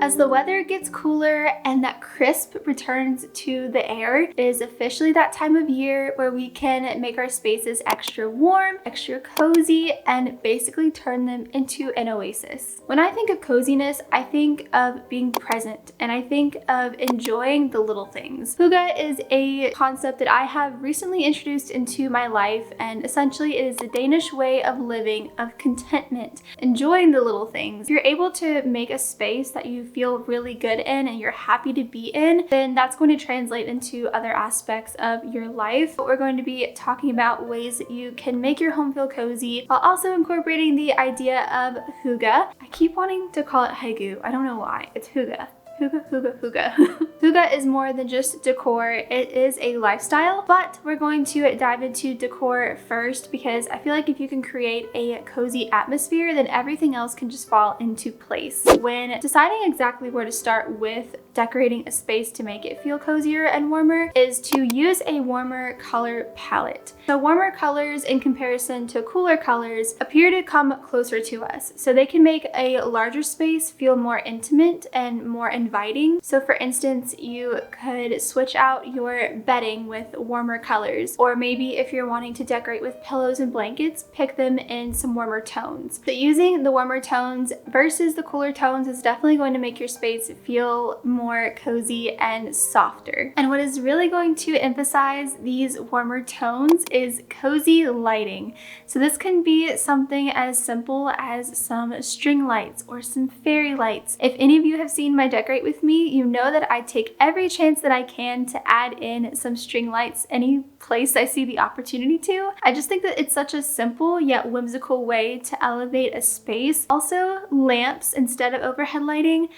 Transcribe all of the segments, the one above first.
As the weather gets cooler and that crisp returns to the air, it is officially that time of year where we can make our spaces extra warm, extra cozy, and basically turn them into an oasis. When I think of coziness, I think of being present and I think of enjoying the little things. Hygge is a concept that I have recently introduced into my life, and essentially it is the Danish way of living, of contentment, enjoying the little things. If you're able to make a space that you feel really good in and you're happy to be in, then that's going to translate into other aspects of your life. But we're going to be talking about ways that you can make your home feel cozy while also incorporating the idea of hygge. I keep wanting to call it hygge. I don't know why. It's hygge. Hygge. Hygge is more than just decor, it is a lifestyle, but we're going to dive into decor first because I feel like if you can create a cozy atmosphere, then everything else can just fall into place. When deciding exactly where to start with decorating a space to make it feel cozier and warmer is to use a warmer color palette. So warmer colors in comparison to cooler colors appear to come closer to us. So they can make a larger space feel more intimate and more inviting. So for instance, you could switch out your bedding with warmer colors, or maybe if you're wanting to decorate with pillows and blankets, pick them in some warmer tones. So using the warmer tones versus the cooler tones is definitely going to make your space feel more cozy and softer. And what is really going to emphasize these warmer tones is cozy lighting. So this can be something as simple as some string lights or some fairy lights. If any of you have seen my decorate with me, you know that I take every chance that I can to add in some string lights any place I see the opportunity to. I just think that it's such a simple yet whimsical way to elevate a space. Also, lamps instead of overhead lighting.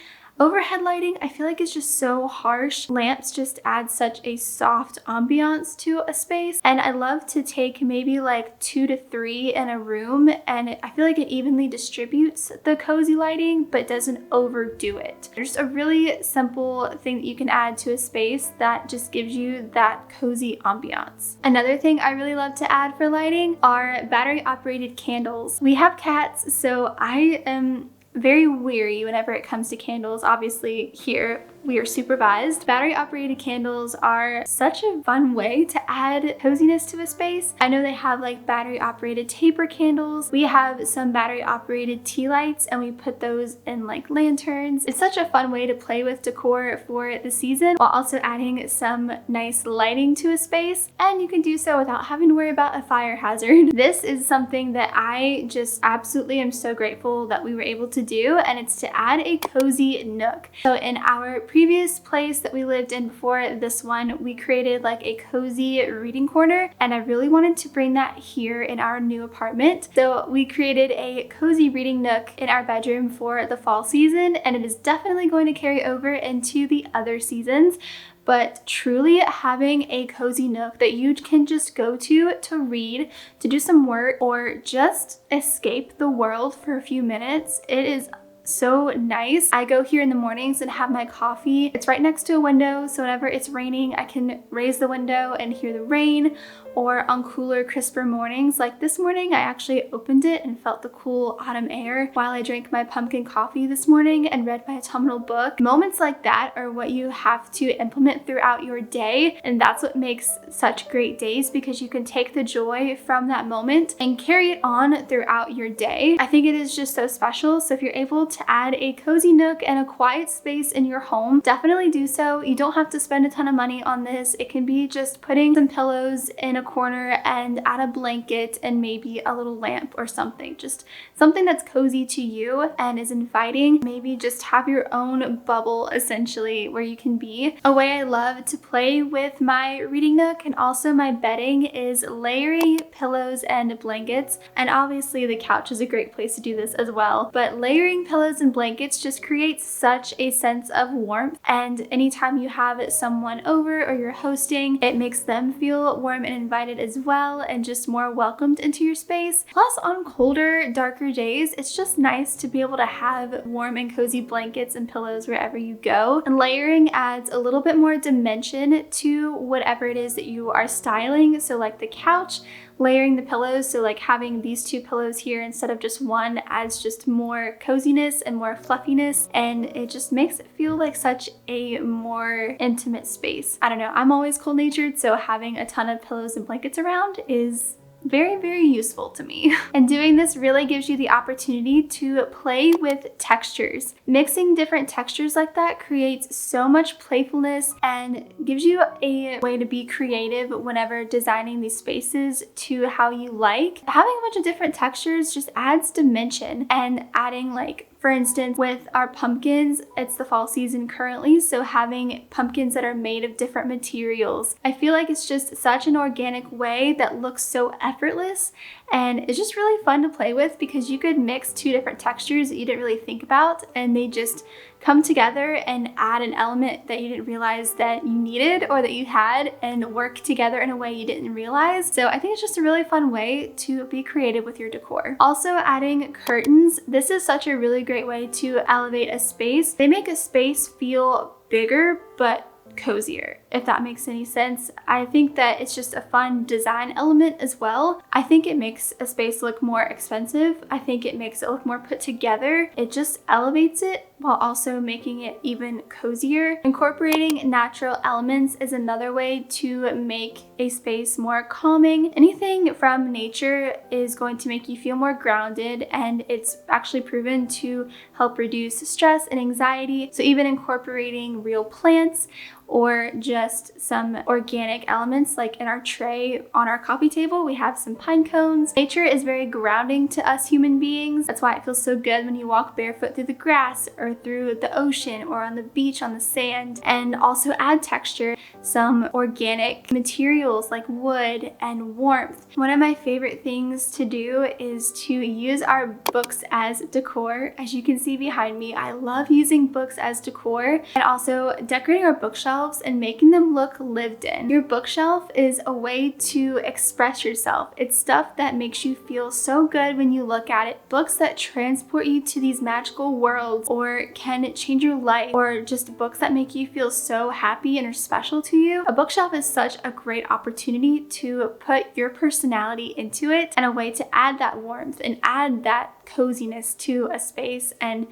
Overhead lighting, I feel like it's just so harsh. Lamps just add such a soft ambiance to a space. And I love to take maybe like 2 to 3 in a room, and I feel like it evenly distributes the cozy lighting, but doesn't overdo it. There's a really simple thing that you can add to a space that just gives you that cozy ambiance. Another thing I really love to add for lighting are battery operated candles. We have cats, so I am very weary whenever it comes to candles. Obviously here we are supervised. Battery operated candles are such a fun way to add coziness to a space. I know they have like battery operated taper candles. We have some battery operated tea lights and we put those in like lanterns. It's such a fun way to play with decor for the season while also adding some nice lighting to a space, and you can do so without having to worry about a fire hazard. This is something that I just absolutely am so grateful that we were able to do, and it's to add a cozy nook. So in our previous place that we lived in before this one, we created like a cozy reading corner, and I really wanted to bring that here in our new apartment. So we created a cozy reading nook in our bedroom for the fall season, and it is definitely going to carry over into the other seasons. But truly having a cozy nook that you can just go to read, to do some work, or just escape the world for a few minutes, it is so nice. I go here in the mornings and have my coffee. It's right next to a window, so whenever it's raining, I can raise the window and hear the rain. Or on cooler, crisper mornings, like this morning, I actually opened it and felt the cool autumn air while I drank my pumpkin coffee this morning and read my autumnal book. Moments like that are what you have to implement throughout your day, and that's what makes such great days, because you can take the joy from that moment and carry it on throughout your day. I think it is just so special. So if you're able to add a cozy nook and a quiet space in your home, definitely do so. You don't have to spend a ton of money on this. It can be just putting some pillows in a corner and add a blanket and maybe a little lamp or something. Just something that's cozy to you and is inviting. Maybe just have your own bubble essentially where you can be. A way I love to play with my reading nook and also my bedding is layering pillows and blankets. And obviously the couch is a great place to do this as well. But layering pillows and blankets just creates such a sense of warmth. And anytime you have someone over or you're hosting, it makes them feel warm and invited as well, and just more welcomed into your space. Plus, on colder, darker days, it's just nice to be able to have warm and cozy blankets and pillows wherever you go. And layering adds a little bit more dimension to whatever it is that you are styling. So like the couch, layering the pillows, so like having these two pillows here instead of just one adds just more coziness and more fluffiness, and it just makes it feel like such a more intimate space. I don't know, I'm always cold natured, so having a ton of pillows and blankets around is very, very useful to me. And doing this really gives you the opportunity to play with textures. Mixing different textures like that creates so much playfulness and gives you a way to be creative whenever designing these spaces to how you like. Having a bunch of different textures just adds dimension, and adding, like, for instance, with our pumpkins, it's the fall season currently, so having pumpkins that are made of different materials, I feel like it's just such an organic way that looks so effortless, and it's just really fun to play with because you could mix two different textures that you didn't really think about, and they just come together and add an element that you didn't realize that you needed or that you had, and work together in a way you didn't realize. So I think it's just a really fun way to be creative with your decor. Also, adding curtains. This is such a really great way to elevate a space. They make a space feel bigger but cozier, if that makes any sense. I think that it's just a fun design element as well. I think it makes a space look more expensive. I think it makes it look more put together. It just elevates it while also making it even cozier. Incorporating natural elements is another way to make a space more calming. Anything from nature is going to make you feel more grounded, and it's actually proven to help reduce stress and anxiety. So even incorporating real plants or just some organic elements, like in our tray on our coffee table, we have some pine cones. Nature is very grounding to us human beings. That's why it feels so good when you walk barefoot through the grass or through the ocean or on the beach on the sand. And also add texture, some organic materials like wood and warmth. One of my favorite things to do is to use our books as decor. As you can see behind me, I love using books as decor, and also decorating our bookshelves and making them look lived in. Your bookshelf is a way to express yourself. It's stuff that makes you feel so good when you look at it. Books that transport you to these magical worlds or can change your life, or just books that make you feel so happy and are special to you. A bookshelf is such a great opportunity to put your personality into it, and a way to add that warmth and add that coziness to a space. And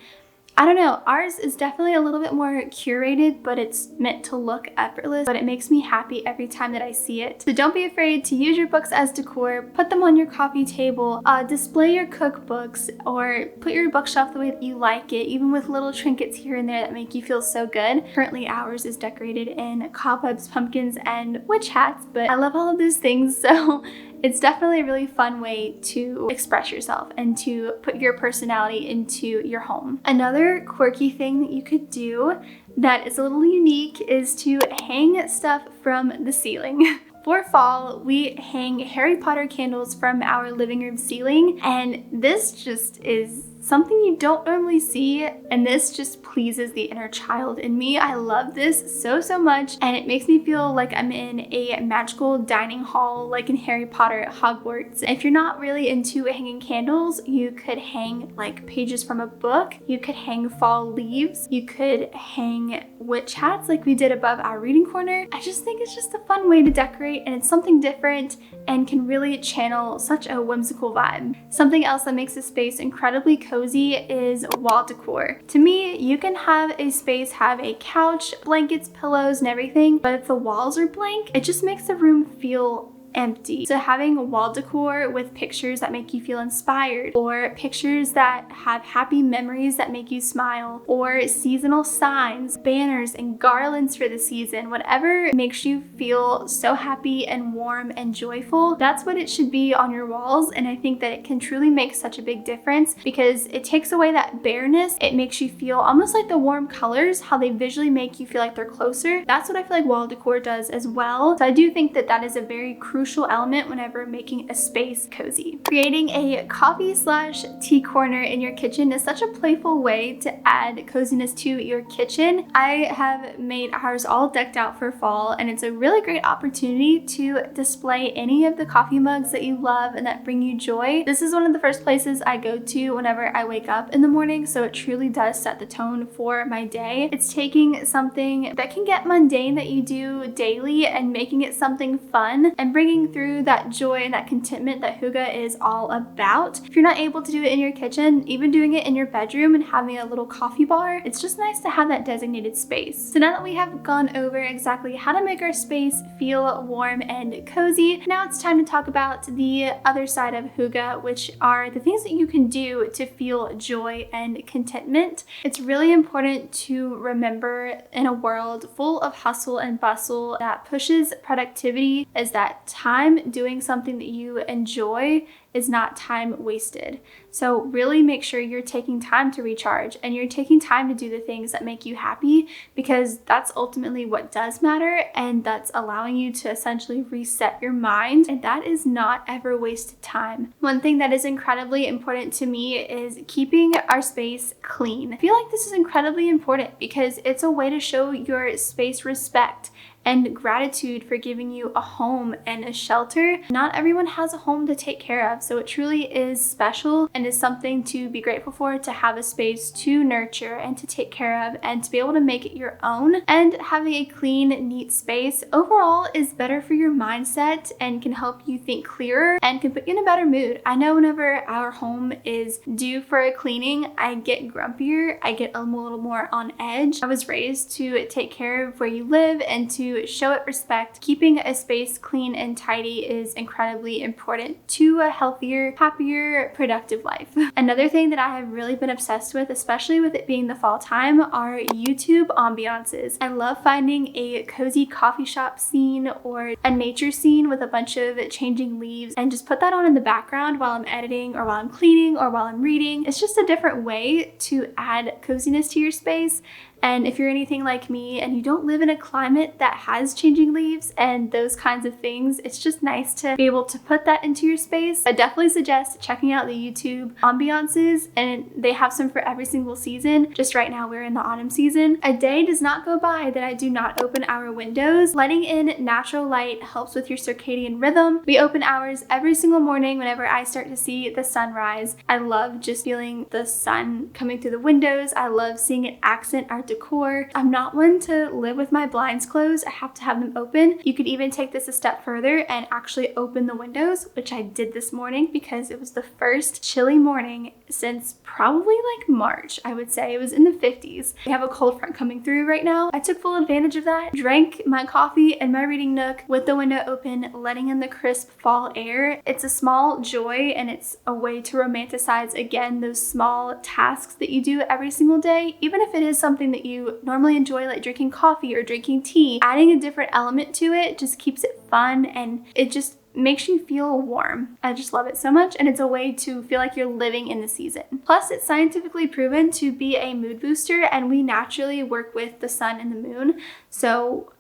I don't know, ours is definitely a little bit more curated, but it's meant to look effortless, but it makes me happy every time that I see it. So don't be afraid to use your books as decor, put them on your coffee table, display your cookbooks, or put your bookshelf the way that you like it, even with little trinkets here and there that make you feel so good. Currently ours is decorated in cobwebs, pumpkins, and witch hats, but I love all of those things, so it's definitely a really fun way to express yourself and to put your personality into your home. Another quirky thing that you could do that is a little unique is to hang stuff from the ceiling. For fall, we hang Harry Potter candles from our living room ceiling, and this just is something you don't normally see, and this just pleases the inner child in me. I love this so much, and it makes me feel like I'm in a magical dining hall like in Harry Potter at Hogwarts. If you're not really into hanging candles, you could hang like pages from a book, you could hang fall leaves, you could hang witch hats like we did above our reading corner. I just think it's just a fun way to decorate, and it's something different and can really channel such a whimsical vibe. Something else that makes this space incredibly cozy is wall decor. To me, you can have a space have a couch, blankets, pillows, and everything, but if the walls are blank, it just makes the room feel empty. So having wall decor with pictures that make you feel inspired, or pictures that have happy memories that make you smile, or seasonal signs, banners, and garlands for the season, whatever makes you feel so happy and warm and joyful, that's what it should be on your walls. And I think that it can truly make such a big difference because it takes away that bareness. It makes you feel almost like the warm colors, how they visually make you feel like they're closer. That's what I feel like wall decor does as well. So I do think that that is a very crucial element whenever making a space cozy. Creating a coffee/tea corner in your kitchen is such a playful way to add coziness to your kitchen. I have made ours all decked out for fall, and it's a really great opportunity to display any of the coffee mugs that you love and that bring you joy. This is one of the first places I go to whenever I wake up in the morning, so it truly does set the tone for my day. It's taking something that can get mundane that you do daily and making it something fun and bringing bringing through that joy and that contentment that hygge is all about. If you're not able to do it in your kitchen, even doing it in your bedroom and having a little coffee bar, it's just nice to have that designated space. So now that we have gone over exactly how to make our space feel warm and cozy, now it's time to talk about the other side of hygge, which are the things that you can do to feel joy and contentment. It's really important to remember in a world full of hustle and bustle that pushes productivity is that time doing something that you enjoy is not time wasted. So really make sure you're taking time to recharge and you're taking time to do the things that make you happy, because that's ultimately what does matter, and that's allowing you to essentially reset your mind, and that is not ever wasted time. One thing that is incredibly important to me is keeping our space clean. I feel like this is incredibly important because it's a way to show your space respect and gratitude for giving you a home and a shelter. Not everyone has a home to take care of, so it truly is special and is something to be grateful for, to have a space to nurture and to take care of and to be able to make it your own. And having a clean, neat space overall is better for your mindset and can help you think clearer and can put you in a better mood. I know whenever our home is due for a cleaning, I get grumpier, I get a little more on edge. I was raised to take care of where you live and to show it respect. Keeping a space clean and tidy is incredibly important to a healthier, happier, productive life. Another thing that I have really been obsessed with, especially with it being the fall time, are YouTube ambiances. I love finding a cozy coffee shop scene or a nature scene with a bunch of changing leaves and just put that on in the background while I'm editing or while I'm cleaning or while I'm reading. It's just a different way to add coziness to your space. And if you're anything like me and you don't live in a climate that has changing leaves and those kinds of things, it's just nice to be able to put that into your space. I definitely suggest checking out the YouTube ambiances, and they have some for every single season. Just right now we're in the autumn season. A day does not go by that I do not open our windows. Letting in natural light helps with your circadian rhythm. We open ours every single morning whenever I start to see the sunrise. I love just feeling the sun coming through the windows. I love seeing it accent our decor. I'm not one to live with my blinds closed. I have to have them open. You could even take this a step further and actually open the windows, which I did this morning because it was the first chilly morning since probably like March. I would say it was in the 50s. We have a cold front coming through right now. I took full advantage of that, drank my coffee in my reading nook with the window open, letting in the crisp fall air. It's a small joy, and it's a way to romanticize again those small tasks that you do every single day, even if it is something that you normally enjoy, like drinking coffee or drinking tea. Adding a different element to it just keeps it fun, and it just makes you feel warm. I just love it so much, and it's a way to feel like you're living in the season. Plus, it's scientifically proven to be a mood booster, and we naturally work with the sun and the moon, so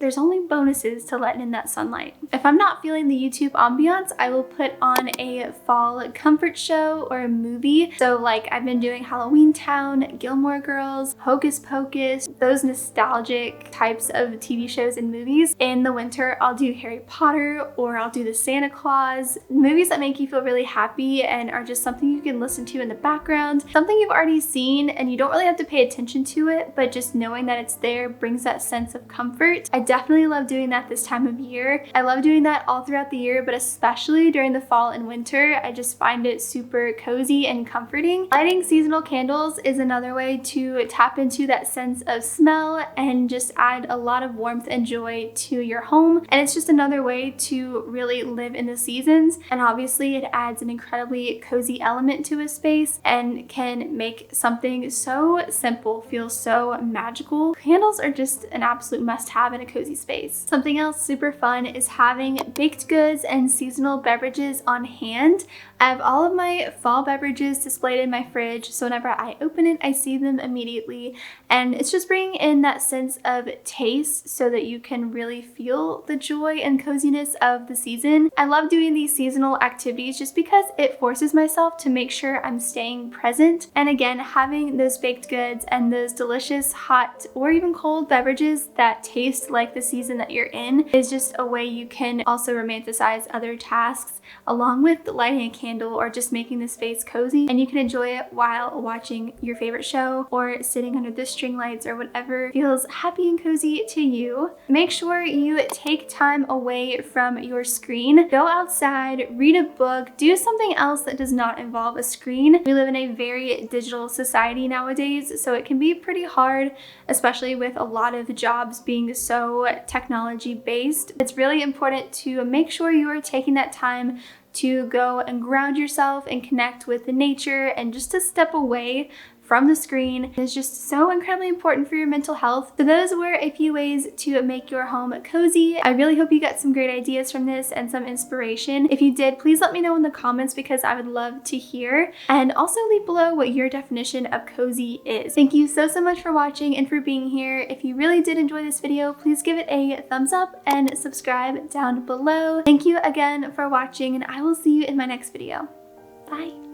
there's only bonuses to letting in that sunlight. If I'm not feeling the YouTube ambiance, I will put on a fall comfort show or a movie. So like I've been doing Halloween Town, Gilmore Girls, Hocus Pocus, those nostalgic types of TV shows and movies. In the winter, I'll do Harry Potter, or I'll do the Santa Claus. Movies that make you feel really happy and are just something you can listen to in the background. Something you've already seen and you don't really have to pay attention to it, but just knowing that it's there brings that sense of comfort. I definitely love doing that this time of year. I love doing that all throughout the year, but especially during the fall and winter, I just find it super cozy and comforting. Lighting seasonal candles is another way to tap into that sense of smell and just add a lot of warmth and joy to your home. And it's just another way to really live in the seasons. And obviously it adds an incredibly cozy element to a space and can make something so simple feel so magical. Candles are just an absolute must-have in a cozy space. Something else super fun is having baked goods and seasonal beverages on hand. I have all of my fall beverages displayed in my fridge, so whenever I open it, I see them immediately. And it's just bringing in that sense of taste so that you can really feel the joy and coziness of the season. I love doing these seasonal activities just because it forces myself to make sure I'm staying present. And again, having those baked goods and those delicious hot or even cold beverages that taste like the season that you're in is just a way you can also romanticize other tasks, along with lighting a candle or just making the space cozy, and you can enjoy it while watching your favorite show or sitting under the string lights or whatever feels happy and cozy to you. Make sure you take time away from your screen. Go outside, read a book, do something else that does not involve a screen. We live in a very digital society nowadays, so it can be pretty hard, especially with a lot of jobs being so technology based. It's really important to make sure you are taking that time to go and ground yourself and connect with the nature, and just to step away from the screen is just so incredibly important for your mental health. So those were a few ways to make your home cozy. I really hope you got some great ideas from this and some inspiration. If you did, please let me know in the comments because I would love to hear. And also leave below what your definition of cozy is. Thank you so much for watching and for being here. If you really did enjoy this video, please give it a thumbs up and subscribe down below. Thank you again for watching, and I will see you in my next video. Bye.